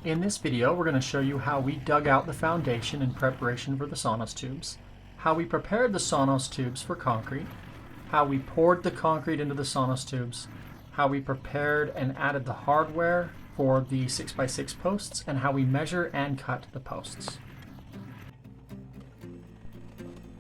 In this video, we're going to show you how we dug out the foundation in preparation for the Sonos tubes, how we prepared the Sonos tubes for concrete, how we poured the concrete into the Sonos tubes, how we prepared and added the hardware for the 6x6 posts, and how we measure and cut the posts.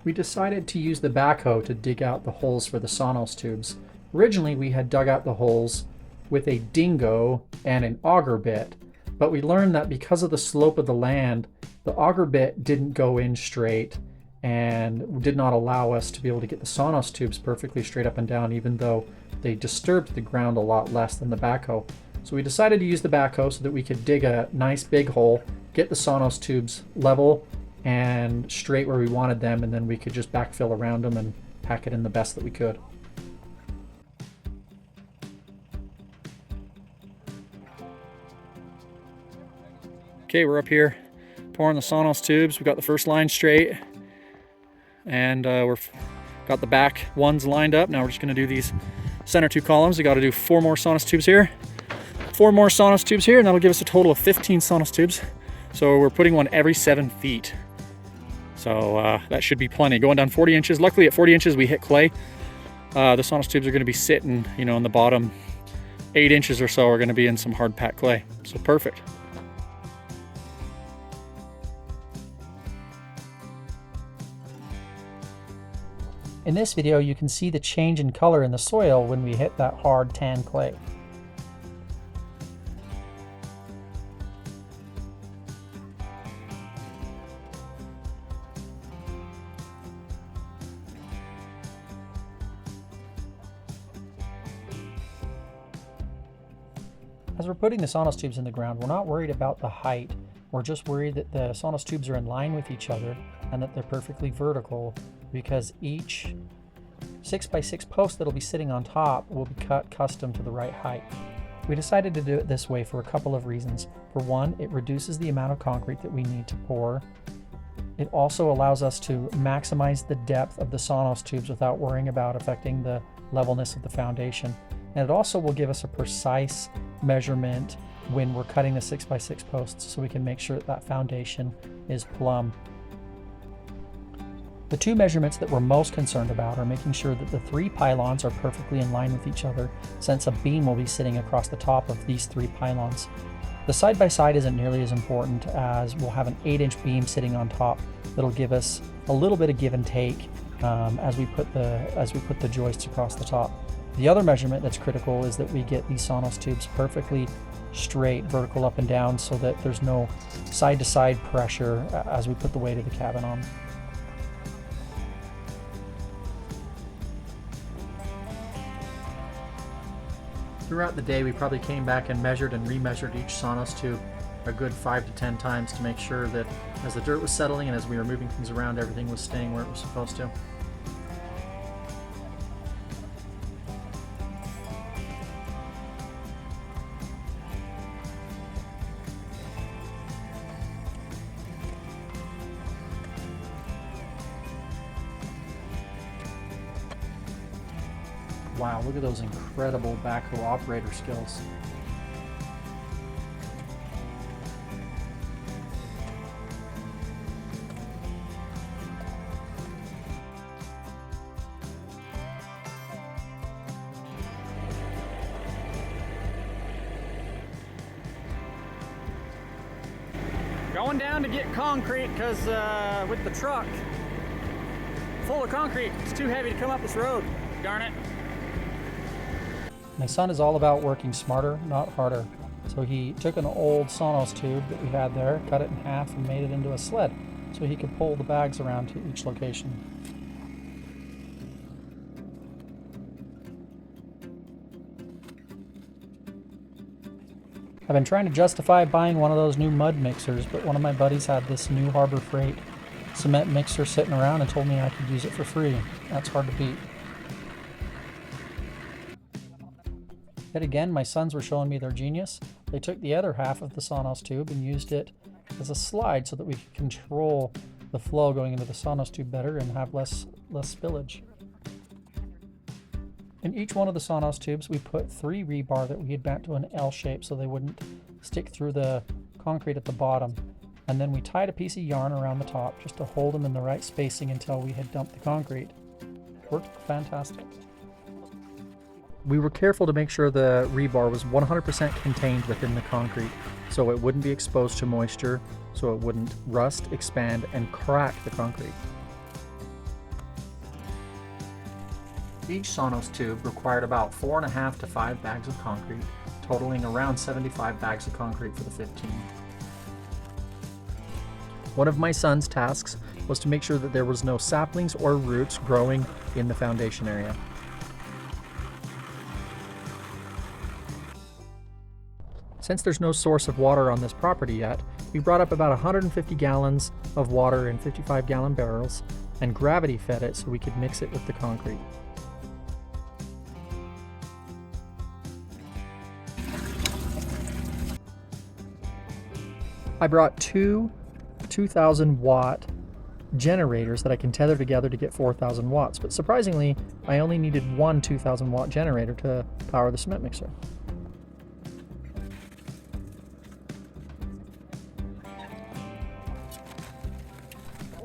We decided to use the backhoe to dig out the holes for the Sonos tubes. Originally, we had dug out the holes with a dingo and an auger bit, but we learned that because of the slope of the land, the auger bit didn't go in straight and did not allow us to be able to get the Sonos tubes perfectly straight up and down, even though they disturbed the ground a lot less than the backhoe. So we decided to use the backhoe so that we could dig a nice big hole, get the Sonos tubes level and straight where we wanted them, and then we could just backfill around them and pack it in the best that we could. Okay, we're up here pouring the Sonos tubes. We got the first line straight, and we've got the back ones lined up. Now we're just going to do these center two columns. We got to do 4 more Sonos tubes here, 4 more Sonos tubes here, and that'll give us a total of 15 Sonos tubes. So we're putting one every 7 feet. So that should be plenty. Going down 40 inches. Luckily at 40 inches we hit clay. The Sonos tubes are going to be sitting, you know, in the bottom 8 inches or so are going to be in some hard packed clay. So perfect. In this video, you can see the change in color in the soil when we hit that hard tan clay. As we're putting the Sonos tubes in the ground, we're not worried about the height. We're just worried that the Sonos tubes are in line with each other and that they're perfectly vertical, because each 6x6 post that'll be sitting on top will be cut custom to the right height. We decided to do it this way for a couple of reasons. For one, it reduces the amount of concrete that we need to pour. It also allows us to maximize the depth of the Sonos tubes without worrying about affecting the levelness of the foundation. And it also will give us a precise measurement when we're cutting the 6x6 posts, so we can make sure that that foundation is plumb. The 2 measurements that we're most concerned about are making sure that the 3 pylons are perfectly in line with each other, since a beam will be sitting across the top of these 3 pylons. The side-by-side isn't nearly as important, as we'll have an 8-inch beam sitting on top that'll give us a little bit of give and take as we put the joists across the top. The other measurement that's critical is that we get these Sonos tubes perfectly straight, vertical up and down, so that there's no side-to-side pressure as we put the weight of the cabin on. Throughout the day, we probably came back and measured and remeasured each Sonos tube a good 5 to 10 times to make sure that as the dirt was settling and as we were moving things around, everything was staying where it was supposed to. Wow, look at those incredible backhoe operator skills. Going down to get concrete because with the truck full of concrete, it's too heavy to come up this road. Darn it. My son is all about working smarter, not harder. So he took an old Sonos tube that we had there, cut it in half, and made it into a sled so he could pull the bags around to each location. I've been trying to justify buying one of those new mud mixers, but one of my buddies had this new Harbor Freight cement mixer sitting around and told me I could use it for free. That's hard to beat. Yet again, my sons were showing me their genius. They took the other half of the Sonos tube and used it as a slide so that we could control the flow going into the Sonos tube better and have less spillage. In each one of the Sonos tubes, we put 3 rebar that we had bent to an L shape so they wouldn't stick through the concrete at the bottom, and then we tied a piece of yarn around the top just to hold them in the right spacing until we had dumped the concrete. Worked fantastic. We were careful to make sure the rebar was 100% contained within the concrete, so it wouldn't be exposed to moisture, so it wouldn't rust, expand, and crack the concrete. Each Sonos tube required about 4.5 to 5 bags of concrete, totaling around 75 bags of concrete for the 15. One of my son's tasks was to make sure that there was no saplings or roots growing in the foundation area. Since there's no source of water on this property yet, we brought up about 150 gallons of water in 55-gallon barrels and gravity fed it so we could mix it with the concrete. I brought two 2,000 watt generators that I can tether together to get 4,000 watts, but surprisingly, I only needed one 2,000 watt generator to power the cement mixer.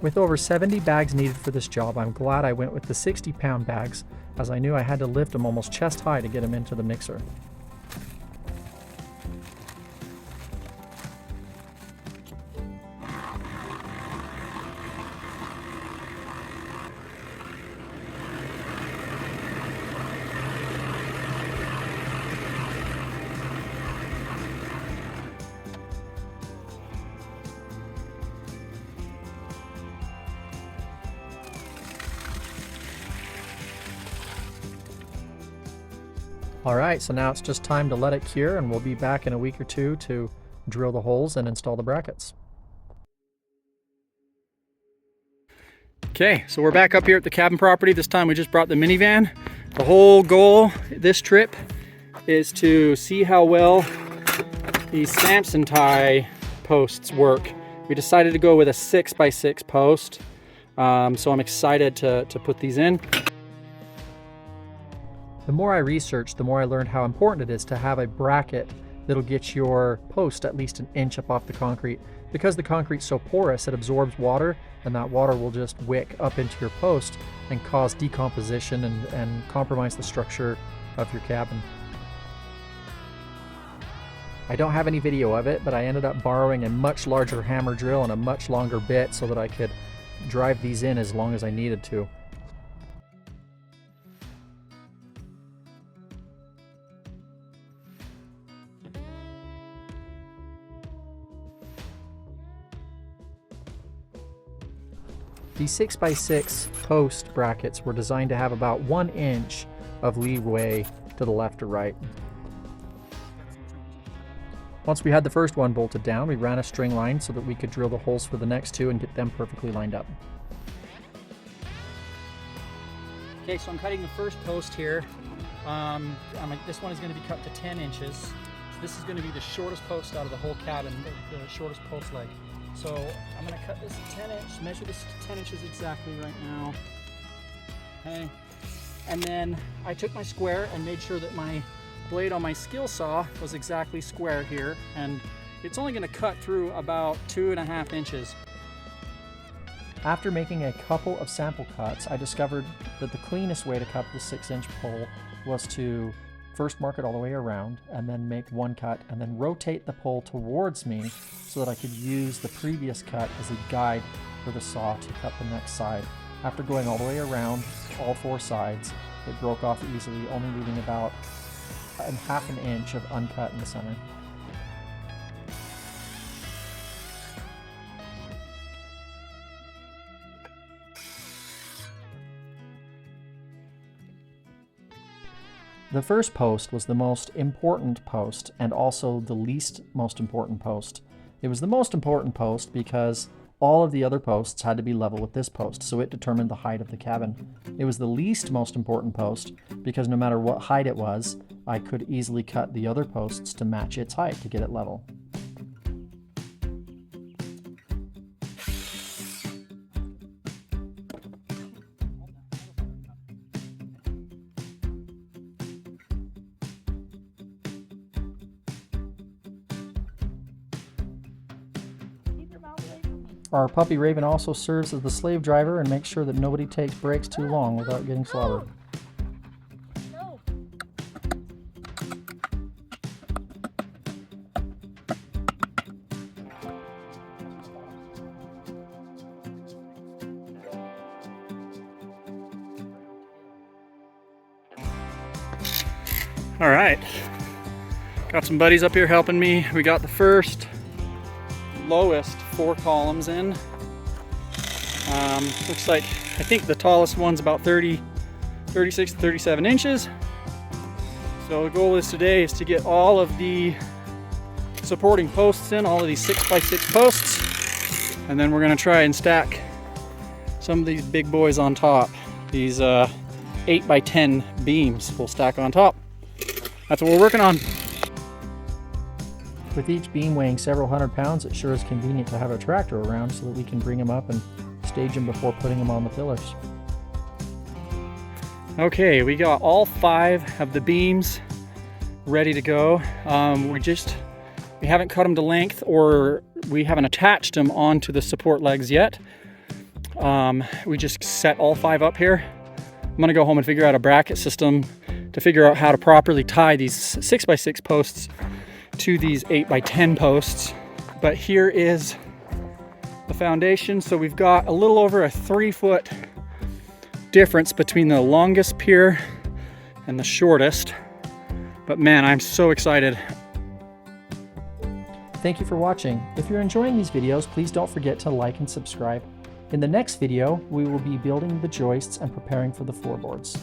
With over 70 bags needed for this job, I'm glad I went with the 60-pound bags, as I knew I had to lift them almost chest high to get them into the mixer. Alright, so now it's just time to let it cure, and we'll be back in a week or two to drill the holes and install the brackets. Okay, so we're back up here at the cabin property. This time we just brought the minivan. The whole goal this trip is to see how well these Samson tie posts work. We decided to go with a 6x6 post, so I'm excited to put these in. The more I researched, the more I learned how important it is to have a bracket that'll get your post at least an inch up off the concrete. Because the concrete's so porous, it absorbs water, and that water will just wick up into your post and cause decomposition and compromise the structure of your cabin. I don't have any video of it, but I ended up borrowing a much larger hammer drill and a much longer bit so that I could drive these in as long as I needed to. These 6x6 post brackets were designed to have about 1 inch of leeway to the left or right. Once we had the first one bolted down, we ran a string line so that we could drill the holes for the next two and get them perfectly lined up. Okay, so I'm cutting the first post here. This one is going to be cut to 10 inches. So this is going to be the shortest post out of the whole cabin, the shortest post leg. So I'm going to cut this 10 inch, measure this to 10 inches exactly right now. Okay, and then I took my square and made sure that my blade on my skill saw was exactly square here, and it's only going to cut through about 2.5 inches. After making a couple of sample cuts, I discovered that the cleanest way to cut the 6-inch pole was to first mark it all the way around and then make one cut and then rotate the pole towards me so that I could use the previous cut as a guide for the saw to cut the next side. After going all the way around all 4 sides, it broke off easily, only leaving about half an inch of uncut in the center. The first post was the most important post and also the least most important post. It was the most important post because all of the other posts had to be level with this post, so it determined the height of the cabin. It was the least most important post because no matter what height it was, I could easily cut the other posts to match its height to get it level. Our puppy Raven also serves as the slave driver and makes sure that nobody takes breaks too long without getting slaughtered. No. All right, got some buddies up here helping me. We got the first lowest 4 columns in. Looks like, I think the tallest one's about 36 to 37 inches. So the goal is today is to get all of the supporting posts in, all of these 6x6 posts, and then we're gonna try and stack some of these big boys on top. These 8x10 beams we'll stack on top. That's what we're working on. With each beam weighing several hundred pounds, it sure is convenient to have a tractor around so that we can bring them up and stage them before putting them on the pillars. Okay, we got all 5 of the beams ready to go. We haven't cut them to length, or we haven't attached them onto the support legs yet. We just set all 5 up here. I'm gonna go home and figure out a bracket system to figure out how to properly tie these 6x6 posts to these 8x10 posts. But here is the foundation. So we've got a little over a 3-foot difference between the longest pier and the shortest. But man, I'm so excited. Thank you for watching. If you're enjoying these videos, please don't forget to like and subscribe. In the next video, we will be building the joists and preparing for the floorboards.